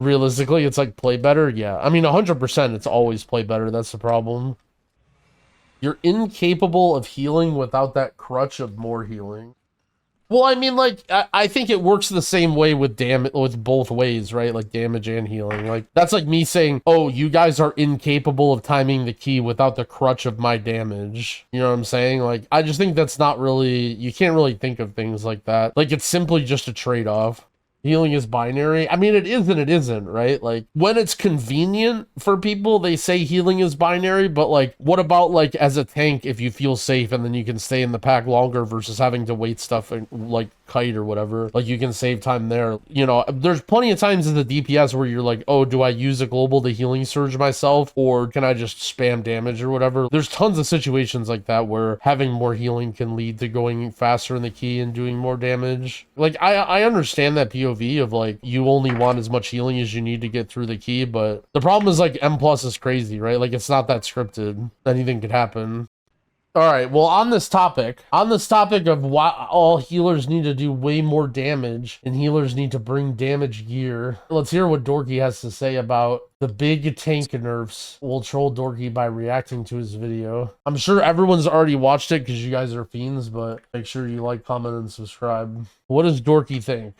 Realistically, it's like play better. Yeah, I mean 100%. It's always play better. That's the problem. You're incapable of healing without that crutch of more healing. Well, I mean, like, I think it works the same way with with both ways, right? Like damage and healing. Like, that's like me saying, oh, you guys are incapable of timing the key without the crutch of my damage. You know what I'm saying? Like, I just think that's not really, you can't really think of things like that. Like, it's simply just a trade-off. Healing is binary. I mean, it is and it isn't, right? Like, when it's convenient for people, they say healing is binary, but like, what about like as a tank if you feel safe and then you can stay in the pack longer versus having to wait stuff and, like kite or whatever? Like, you can save time there. You know, there's plenty of times in the DPS where you're like, oh, do I use a global to healing surge myself or can I just spam damage or whatever? There's tons of situations like that where having more healing can lead to going faster in the key and doing more damage. Like, I understand that POV of like you only want as much healing as you need to get through the key, but the problem is like M plus is crazy, right? Like, it's not that scripted. Anything could happen. All right, well, on this topic of why all healers need to do way more damage and healers need to bring damage gear, let's hear what Dorky has to say about the big tank nerfs. We'll troll Dorky by reacting to his video. I'm sure everyone's already watched it because you guys are fiends, but make sure you like, comment, and subscribe. What does Dorky think?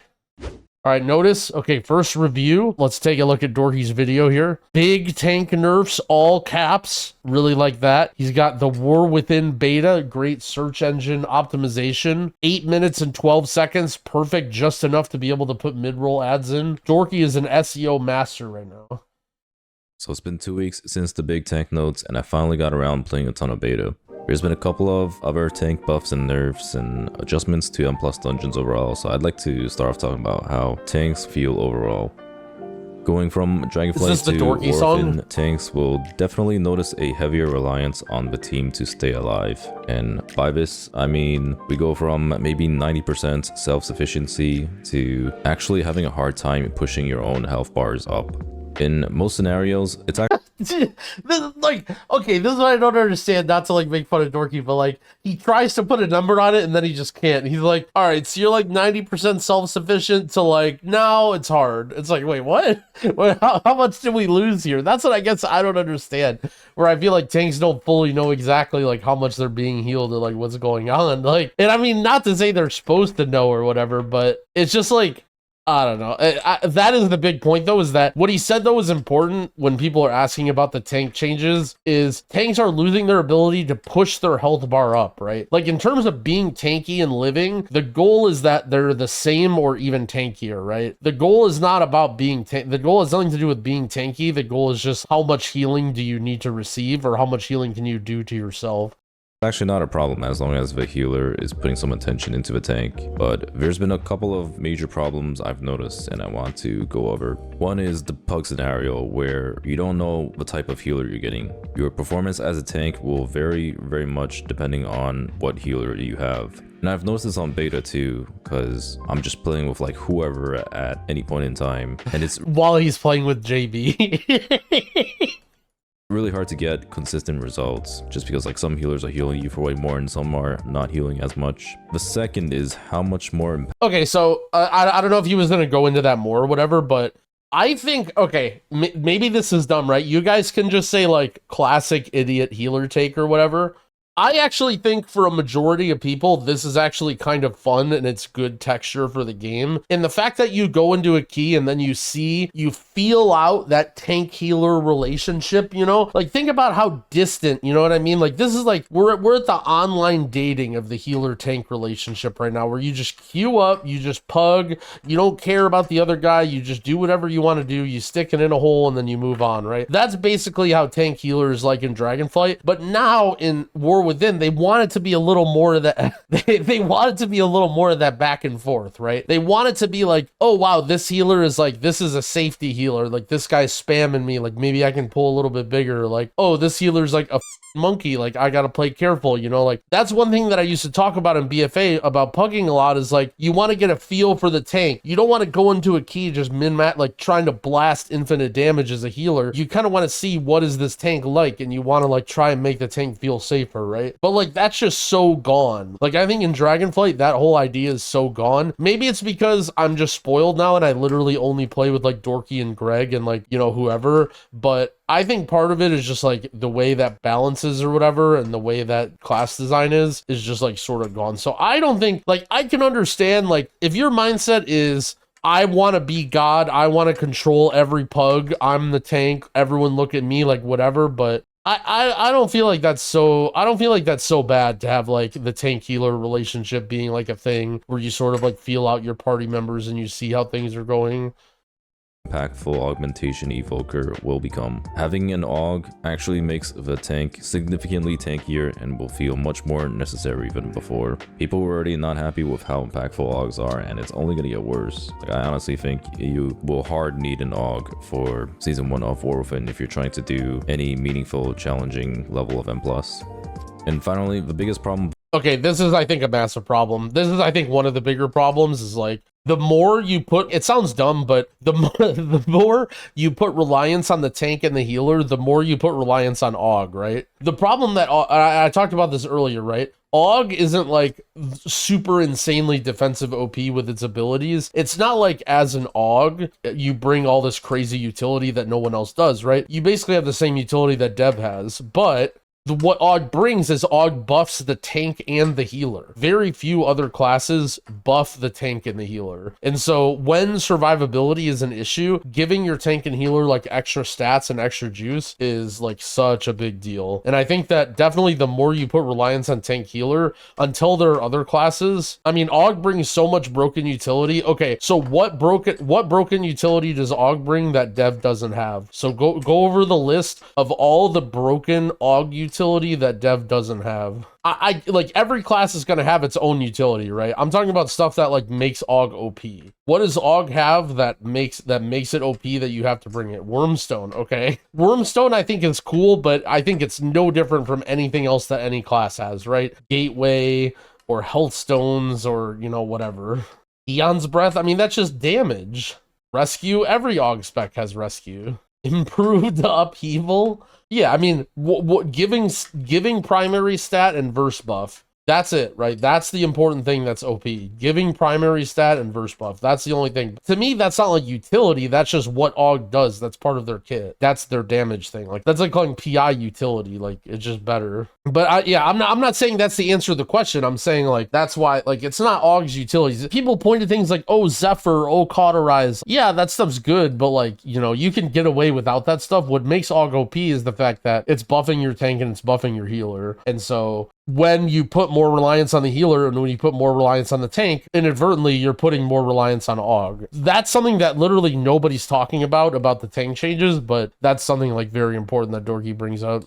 All right, notice, okay, first review. Let's take a look at Dorky's video here. Big tank nerfs, all caps. Really like that. He's got the War Within beta, great search engine optimization. 8 minutes and 12 seconds, perfect, just enough to be able to put mid-roll ads in. Dorky is an SEO master right now. So it's been 2 weeks since the big tank notes, and I finally got around playing a ton of beta. There's been a couple of other tank buffs and nerfs and adjustments to M+ dungeons overall, so I'd like to start off talking about how tanks feel overall. Going from Dragonflight to War Within, tanks will definitely notice a heavier reliance on the team to stay alive. And by this, I mean we go from maybe 90% self-sufficiency to actually having a hard time pushing your own health bars up. In most scenarios, it's actually like, okay, this is what I don't understand, not to like make fun of Dorky, but like he tries to put a number on it and then he just can't. He's like, all right, so you're like 90% self-sufficient to like, now it's hard. It's like, wait, what? How much did we lose here? That's what I guess I don't understand, where I feel like tanks don't fully know exactly like how much they're being healed or like what's going on. Like, and I mean, not to say they're supposed to know or whatever, but it's just like, I don't know. That is the big point, though, is that what he said, though, is important when people are asking about the tank changes, is tanks are losing their ability to push their health bar up, right? Like, in terms of being tanky and living, the goal is that they're the same or even tankier, right? The goal is not about being the goal has nothing to do with being tanky. The goal is just how much healing do you need to receive or how much healing can you do to yourself. Actually not a problem as long as the healer is putting some attention into the tank, but there's been a couple of major problems I've noticed and I want to go over. One is the pug scenario where you don't know the type of healer you're getting. Your performance as a tank will vary very much depending on what healer you have. And I've noticed this on beta too, because I'm just playing with like whoever at any point in time, and it's while he's playing with JB. Really hard to get consistent results just because like some healers are healing you for way more and some are not healing as much. The second is how much more. Okay, so I don't know if he was going to go into that more or whatever, but I think, okay, maybe this is dumb, right? You guys can just say like classic idiot healer take or whatever. I actually think for a majority of people, this is actually kind of fun and it's good texture for the game. And the fact that you go into a key and then you feel out that tank healer relationship, you know, like think about how distant, you know what I mean? Like this is like, we're at the online dating of the healer tank relationship right now, where you just queue up, you just pug, you don't care about the other guy, you just do whatever you want to do, you stick it in a hole and then you move on, right? That's basically how tank healer is like in Dragonflight. But now in War Within, they want it to be a little more of that. They want it to be a little more of that back and forth, right? They want it to be like, oh wow, this healer is like, this is a safety healer. Like this guy's spamming me. Like maybe I can pull a little bit bigger. Like, oh, this healer's like a monkey. Like I gotta play careful, you know? Like that's one thing that I used to talk about in BFA about pugging a lot, is like you want to get a feel for the tank. You don't want to go into a key just min-mat, like trying to blast infinite damage as a healer. You kind of want to see what is this tank like, and you want to like try and make the tank feel safer, right? But like that's just so gone. Like I think in Dragonflight that whole idea is so gone. Maybe it's because I'm just spoiled now and I literally only play with like Dorky and Greg and like, you know, whoever, but I think part of it is just like the way that balances or whatever and the way that class design is just like sort of gone. So I don't think, like, I can understand, like, if your mindset is I want to be God, I want to control every pug, I'm the tank, everyone look at me, like whatever, but I don't feel like that's so, I don't feel like that's so bad to have like the tank healer relationship being like a thing where you sort of like feel out your party members and you see how things are going. Impactful augmentation evoker will become. Having an aug actually makes the tank significantly tankier and will feel much more necessary than before. People were already not happy with how impactful augs are, and it's only gonna get worse. Like, I honestly think you will hard need an aug for season 1 of Warwolf if you're trying to do any meaningful challenging level of M+. And finally, the biggest problem. Okay, this is, I think, a massive problem. This is, I think, one of the bigger problems is like, the more you put, it sounds dumb, but the more you put reliance on the tank and the healer, the more you put reliance on AUG, right? The problem that, I talked about this earlier, right? AUG isn't like super insanely defensive OP with its abilities. It's not like as an AUG, you bring all this crazy utility that no one else does, right? You basically have the same utility that Dev has, but what AUG brings is AUG buffs the tank and the healer. Very few other classes buff the tank and the healer. And so when survivability is an issue, giving your tank and healer like extra stats and extra juice is like such a big deal. And I think that definitely the more you put reliance on tank healer until there are other classes. I mean, AUG brings so much broken utility. Okay, so what broken utility does AUG bring that Dev doesn't have? So go over the list of all the broken AUG utility that Dev doesn't have. I like every class is going to have its own utility, right? I'm talking about stuff that like makes AUG OP. What does AUG have that makes it OP that you have to bring it? Wormstone, okay? Wormstone I think is cool, but I think it's no different from anything else that any class has, right? Gateway or health stones or, you know, whatever. Eon's Breath, I mean, that's just damage. Rescue, every AUG spec has rescue. Improved upheaval. Yeah, I mean, giving primary stat and verse buff. That's it, right? That's the important thing that's OP. Giving primary stat and verse buff. That's the only thing. To me, that's not like utility. That's just what AUG does. That's part of their kit. That's their damage thing. Like, that's like calling PI utility. Like, it's just better. But I'm not saying that's the answer to the question. I'm saying like, that's why, like, it's not AUG's utilities. People point to things like, oh, Zephyr, oh, Cauterize. Yeah, that stuff's good, but like, you know, you can get away without that stuff. What makes AUG OP is the fact that it's buffing your tank and it's buffing your healer. And so when you put more reliance on the healer and when you put more reliance on the tank, inadvertently, you're putting more reliance on AUG. That's something that literally nobody's talking about the tank changes, but that's something like very important that Dorky brings up.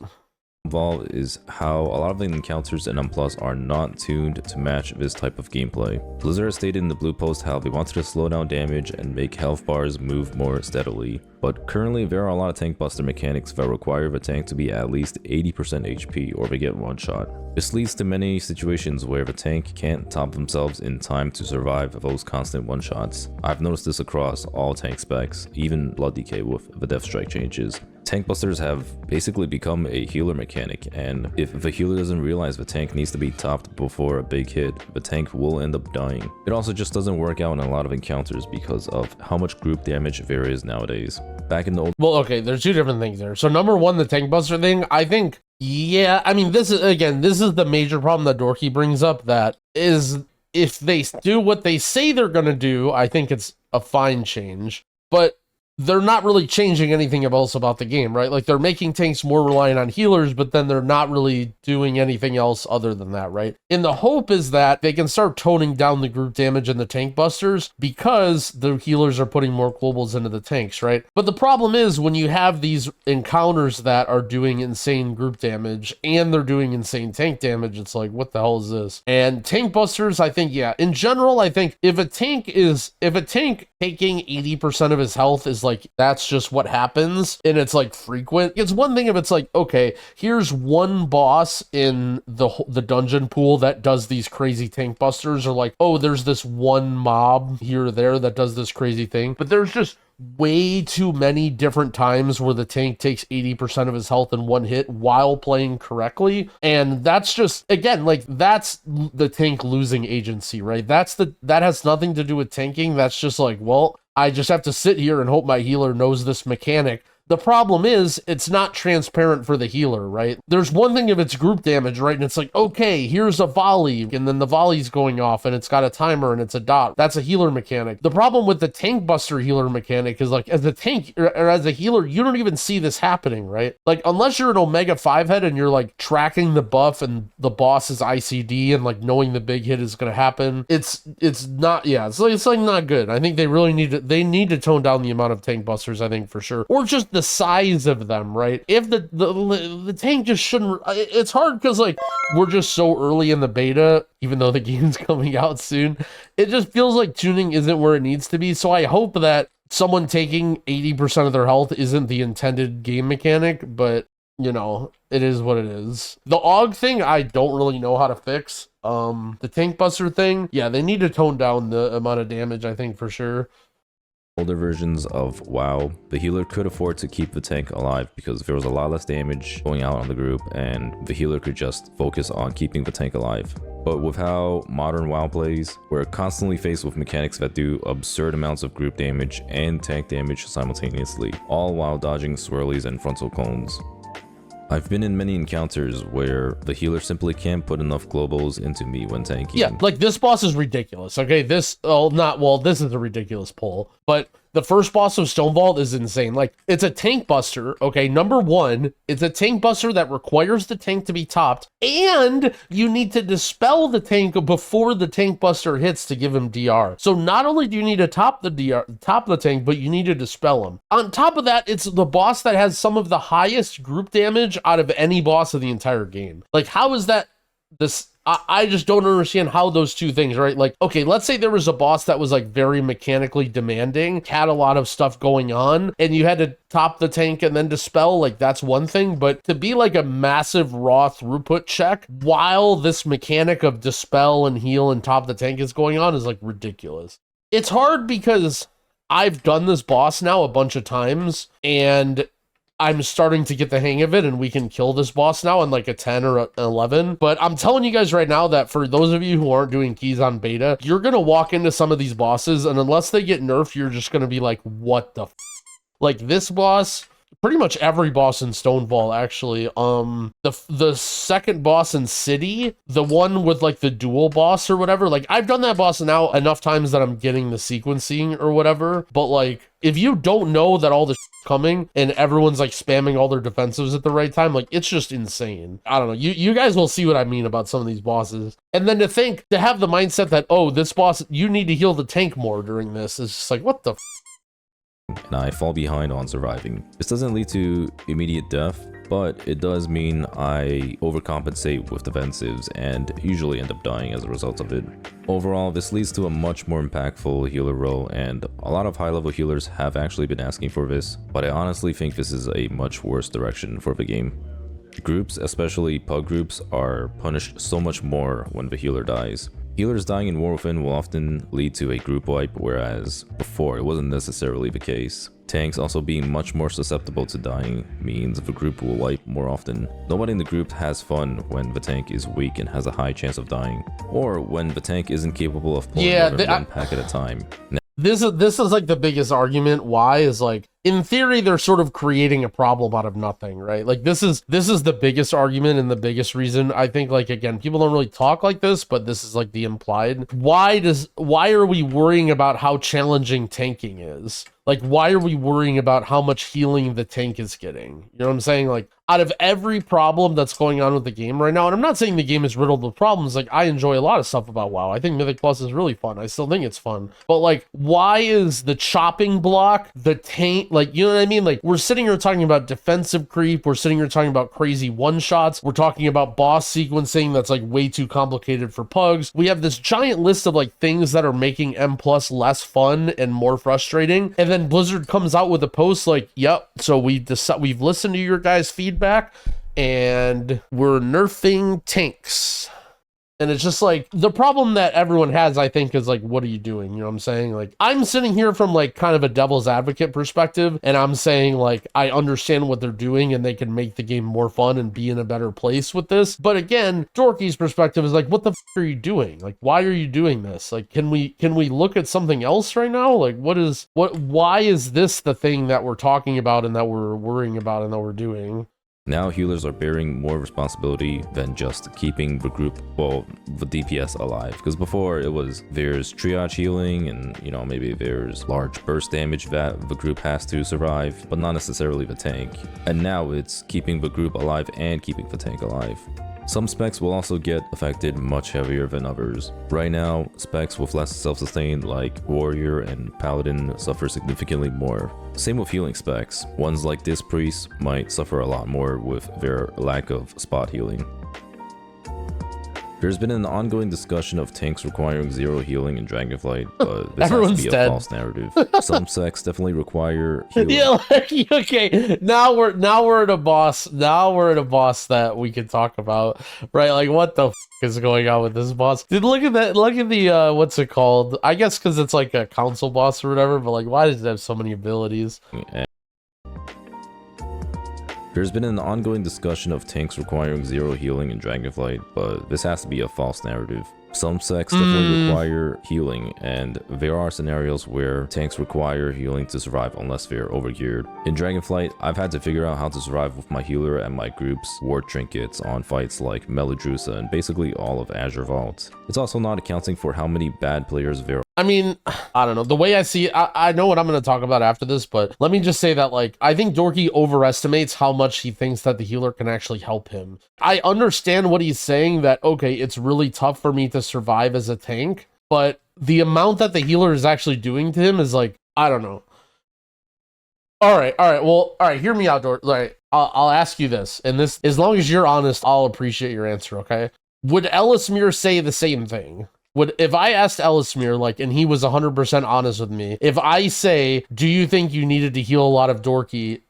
Involved is how a lot of the encounters in M+ are not tuned to match this type of gameplay. Blizzard stated in the blue post how they wanted to slow down damage and make health bars move more steadily. But currently there are a lot of tank buster mechanics that require the tank to be at least 80% HP or they get one shot. This leads to many situations where the tank can't top themselves in time to survive those constant one shots. I've noticed this across all tank specs, even Blood DK with the Death Strike changes. Tank busters have basically become a healer mechanic, and if the healer doesn't realize the tank needs to be topped before a big hit, the tank will end up dying. It also just doesn't work out in a lot of encounters because of how much group damage there is nowadays. Back in the old— Well, okay, there's two different things there. So number one, the tank buster thing, I think, yeah, I mean, this is the major problem that Dorky brings up, that is, if they do what they say they're gonna do, I think it's a fine change, but they're not really changing anything else about the game, right? Like, they're making tanks more reliant on healers, but then they're not really doing anything else other than that, right? And the hope is that they can start toning down the group damage and the tank busters because the healers are putting more globals into the tanks, right? But the problem is when you have these encounters that are doing insane group damage and they're doing insane tank damage, it's like, what the hell is this? And tank busters, I think, yeah, in general, I think if a tank taking 80% of his health is like, that's just what happens and it's like frequent. It's one thing if it's like, okay, here's one boss in the dungeon pool that does these crazy tank busters, or like, oh, there's this one mob here or there that does this crazy thing, but there's just way too many different times where the tank takes 80% of his health in one hit while playing correctly. And that's just, again, like, that's the tank losing agency, right? That has nothing to do with tanking. That's just like, well, I just have to sit here and hope my healer knows this mechanic. The problem is, it's not transparent for the healer, right? There's one thing if it's group damage, right? And it's like, okay, here's a volley, and then the volley's going off, and it's got a timer, and it's a dot. That's a healer mechanic. The problem with the tank buster healer mechanic is, like, as a tank, or as a healer, you don't even see this happening, right? Like, unless you're an Omega 5 head, and you're, like, tracking the buff, and the boss is ICD, and, like, knowing the big hit is gonna happen, it's not, yeah, it's like not good. I think they really need to tone down the amount of tank busters, I think, for sure. Or just the size of them, right? If the tank just shouldn't, it's hard because, like, we're just so early in the beta, even though the game's coming out soon. It just feels like tuning isn't where it needs to be. So I hope that someone taking 80% of their health isn't the intended game mechanic, but, you know, it is what it is. The AUG thing, I don't really know how to fix. The tank buster thing, yeah, they need to tone down the amount of damage, I think, for sure. Older versions of WoW, the healer could afford to keep the tank alive because there was a lot less damage going out on the group and the healer could just focus on keeping the tank alive. But with how modern WoW plays, we're constantly faced with mechanics that do absurd amounts of group damage and tank damage simultaneously, all while dodging swirlies and frontal cones. I've been in many encounters where the healer simply can't put enough globals into me when tanking. Yeah, like, this boss is ridiculous, okay? This is a ridiculous pull, but the first boss of Stonevault is insane. Like, it's a tank buster, okay? Number one, it's a tank buster that requires the tank to be topped, and you need to dispel the tank before the tank buster hits to give him DR. So not only do you need to top the tank, but you need to dispel him. On top of that, it's the boss that has some of the highest group damage out of any boss of the entire game. Like, how is that this? I just don't understand how those two things, right? Like, okay, let's say there was a boss that was, like, very mechanically demanding, had a lot of stuff going on, and you had to top the tank and then dispel, like, that's one thing. But to be, like, a massive raw throughput check while this mechanic of dispel and heal and top the tank is going on is, like, ridiculous. It's hard because I've done this boss now a bunch of times, and I'm starting to get the hang of it, and we can kill this boss now in like a 10 or an 11. But I'm telling you guys right now that for those of you who aren't doing keys on beta, you're going to walk into some of these bosses, and unless they get nerfed, you're just going to be like, what the f? Like, this boss, pretty much every boss in Stonevault, actually. The second boss in City, the one with, like, the dual boss or whatever, like, I've done that boss now enough times that I'm getting the sequencing or whatever. But, like, if you don't know that all this coming and everyone's, like, spamming all their defensives at the right time, like, it's just insane. I don't know. You guys will see what I mean about some of these bosses. And then to have the mindset that, oh, this boss, you need to heal the tank more during this, is just like, what the f? And I fall behind on surviving. This doesn't lead to immediate death, but it does mean I overcompensate with defensives and usually end up dying as a result of it. Overall, this leads to a much more impactful healer role, and a lot of high-level healers have actually been asking for this, but I honestly think this is a much worse direction for the game. Groups, especially pug groups, are punished so much more when the healer dies. Healers dying in War Within will often lead to a group wipe, whereas before it wasn't necessarily the case. Tanks also being much more susceptible to dying means the group will wipe more often. Nobody in the group has fun when the tank is weak and has a high chance of dying, or when the tank isn't capable of pulling more than one pack at a time. This is like the biggest argument why is, like, in theory, they're sort of creating a problem out of nothing, right? Like, this is the biggest argument and the biggest reason. I think, like, again, people don't really talk like this, but this is like the implied. Why are we worrying about how challenging tanking is? Like, why are we worrying about how much healing the tank is getting? You know what I'm saying? Like, out of every problem that's going on with the game right now, and I'm not saying the game is riddled with problems, like, I enjoy a lot of stuff about WoW. I think Mythic Plus is really fun. I still think it's fun. But, like, why is the chopping block, the tank, like, you know what I mean? Like, we're sitting here talking about defensive creep, we're sitting here talking about crazy one-shots, we're talking about boss sequencing that's, like, way too complicated for pugs. We have this giant list of, like, things that are making M+ less fun and more frustrating, and then Blizzard comes out with a post like, yep, so we've listened to your guys' feedback, and we're nerfing tanks. And it's just like the problem that everyone has, I think, is like, what are you doing? You know what I'm saying? Like, I'm sitting here from like kind of a devil's advocate perspective, and I'm saying like, I understand what they're doing and they can make the game more fun and be in a better place with this. But again, Dorky's perspective is like, what the f are you doing? Like, why are you doing this? Like, can we look at something else right now? Like, why is this the thing that we're talking about and that we're worrying about and that we're doing? Now healers are bearing more responsibility than just keeping the group, well, the DPS alive. Because before there's triage healing and, you know, maybe there's large burst damage that the group has to survive, but not necessarily the tank. And now it's keeping the group alive and keeping the tank alive. Some specs will also get affected much heavier than others. Right now, specs with less self-sustain like Warrior and Paladin suffer significantly more. Same with healing specs. Ones like this Priest might suffer a lot more with their lack of spot healing. There's been an ongoing discussion of tanks requiring 0 healing in Dragonflight, but this has to be a false narrative. Some sects definitely require healing. Yeah, like, okay. Now we're at a boss. Now we're at a boss that we can talk about, right? Like, what the f is going on with this boss? Dude, look at that. Look at the what's it called? I guess because it's like a council boss or whatever. But like, why does it have so many abilities? There's been an ongoing discussion of tanks requiring 0 healing in Dragonflight, but this has to be a false narrative. Some sects definitely require healing, and there are scenarios where tanks require healing to survive unless they're overgeared. In Dragonflight, I've had to figure out how to survive with my healer and my group's ward trinkets on fights like Meladrusa and basically all of Azure Vault. It's also not accounting for how many bad players there are. I mean, I don't know. The way I see it, I know what I'm going to talk about after this, but let me just say that, like, I think Dorky overestimates how much he thinks that the healer can actually help him. I understand what he's saying, that, okay, it's really tough for me to survive as a tank, but the amount that the healer is actually doing to him is like, I don't know. All right, hear me out, Dorky. Like, I'll ask you this, and this, as long as you're honest, I'll appreciate your answer, okay? Would Ellismere say the same thing? If I asked Ellismere, like, and he was 100% honest with me, if I say, do you think you needed to heal a lot of Dorky?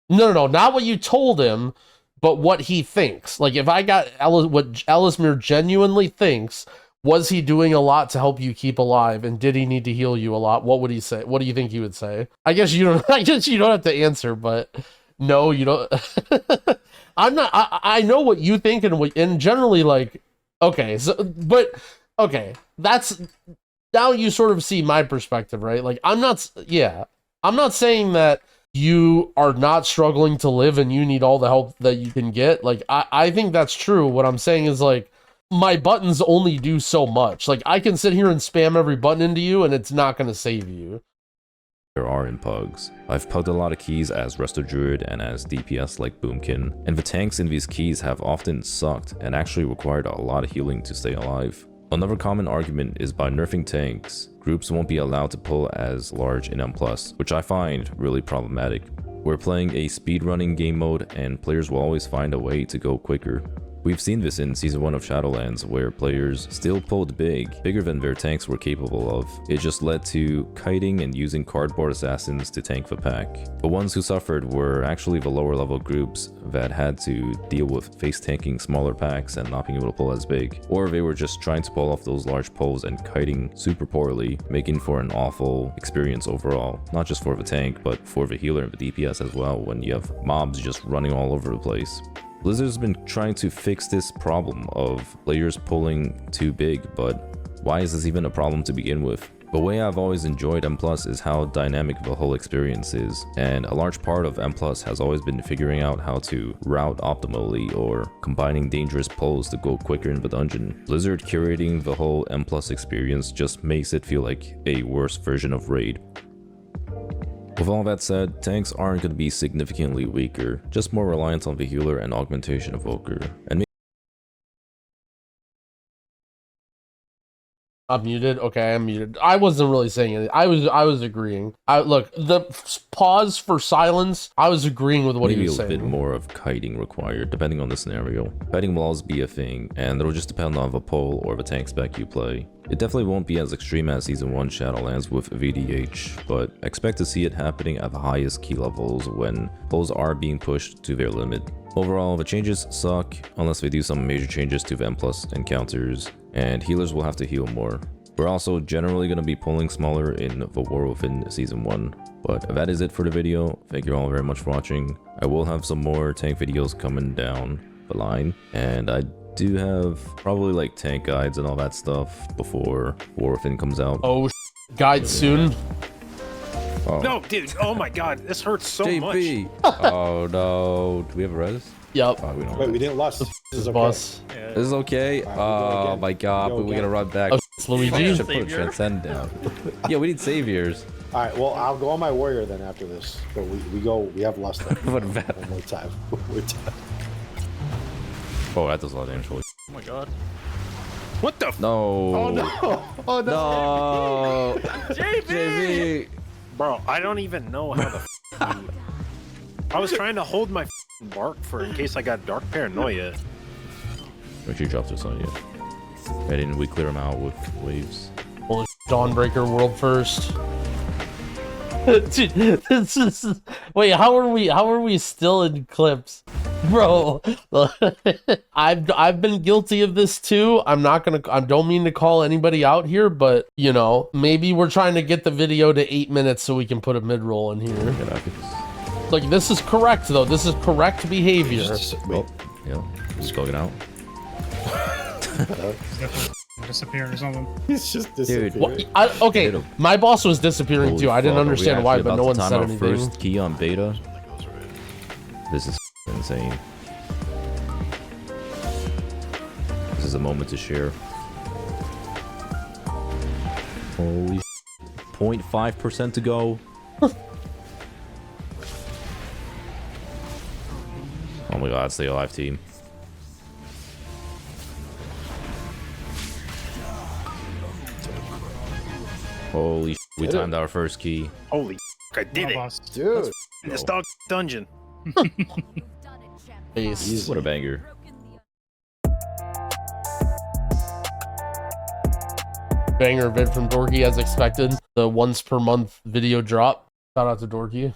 No, not what you told him, but what he thinks. Like, if I got what Ellismere genuinely thinks, was he doing a lot to help you keep alive, and did he need to heal you a lot? What would he say? What do you think he would say? I guess you don't have to answer, but no, you don't. I'm not, I know what you think, and generally, like, okay, so, but okay, that's, now you sort of see my perspective, right? Like, I'm not saying that you are not struggling to live and you need all the help that you can get. Like, I think that's true. What I'm saying is, like, my buttons only do so much. Like, I can sit here and spam every button into you and it's not going to save you. There are in pugs. I've pugged a lot of keys as Resto Druid and as DPS like Boomkin, and the tanks in these keys have often sucked and actually required a lot of healing to stay alive. Another common argument is by nerfing tanks, groups won't be allowed to pull as large in M+, which I find really problematic. We're playing a speedrunning game mode and players will always find a way to go quicker. We've seen this in Season 1 of Shadowlands, where players still pulled bigger than their tanks were capable of. It just led to kiting and using cardboard assassins to tank the pack. The ones who suffered were actually the lower level groups that had to deal with face tanking smaller packs and not being able to pull as big. Or they were just trying to pull off those large pulls and kiting super poorly, making for an awful experience overall. Not just for the tank, but for the healer and the DPS as well, when you have mobs just running all over the place. Blizzard's been trying to fix this problem of players pulling too big, but why is this even a problem to begin with? The way I've always enjoyed M+ is how dynamic the whole experience is, and a large part of M+ has always been figuring out how to route optimally or combining dangerous pulls to go quicker in the dungeon. Blizzard curating the whole M+ experience just makes it feel like a worse version of Raid. With all that said, tanks aren't going to be significantly weaker, just more reliant on the healer and augmentation evoker. And I'm muted. Okay, I'm muted. I wasn't really saying anything. I was agreeing. Look, the pause for silence, I was agreeing with what he was saying. Maybe a bit more of kiting required, depending on the scenario. Kiting will always be a thing, and it'll just depend on the pull or the tank spec you play. It definitely won't be as extreme as Season 1 Shadowlands with VDH, but expect to see it happening at the highest key levels when pulls are being pushed to their limit. Overall, the changes suck unless they do some major changes to the M+ encounters, and healers will have to heal more. We're also generally going to be pulling smaller in the War Within Season 1. But that is it for the video. Thank you all very much for watching. I will have some more tank videos coming down the line, and I do have probably like tank guides and all that stuff before War Within comes out. Oh, guide soon. Oh. No, dude. Oh my god, this hurts so JP. much. Oh no. Do we have a res? Yep. Oh, we don't. Wait, we didn't lose. This is okay. Boss. Yeah. This is okay. Alright, we go Oh again. my god, We go but we again. gotta run back. Oh, it's Luigi. Should put a transcend down. Yeah, we need saviors. All right, well, I'll go on my warrior then after this. But we have lust then. What about? One more time. One more time. Oh, that does a lot of damage. Holy Oh my god. What the f? no. Oh no! Oh no! No. JV! JV. Bro, I don't even know how the f you... I was trying to hold my bark for in case I got dark paranoia. Make sure you drop this on you. And then we clear them out with waves. Holy Dawnbreaker world first. Dude, this is wait, how are we still in clips? Bro, I've been guilty of this too. I don't mean to call anybody out here, but you know, maybe we're trying to get the video to 8 minutes so we can put a mid-roll in here. Yeah, I could just... Like, this is correct though. This is correct behavior. Wait. Yeah, just bugging out. Disappeared or something. He's just disappeared. Dude, Okay, Hit him. my boss was disappearing Holy too. I didn't fuck, are we understand why, actually but about no to one time said our anything. First key on beta. This is insane. This is a moment to share. Holy 0.5% to go. Oh my god, stay alive, team. Holy we Did it. timed our first key. Holy f, I did My it. boss. Dude. In this dog dungeon. Ace. What a banger. Banger vid from Dorky as expected. The once per month video drop. Shout out to Dorky.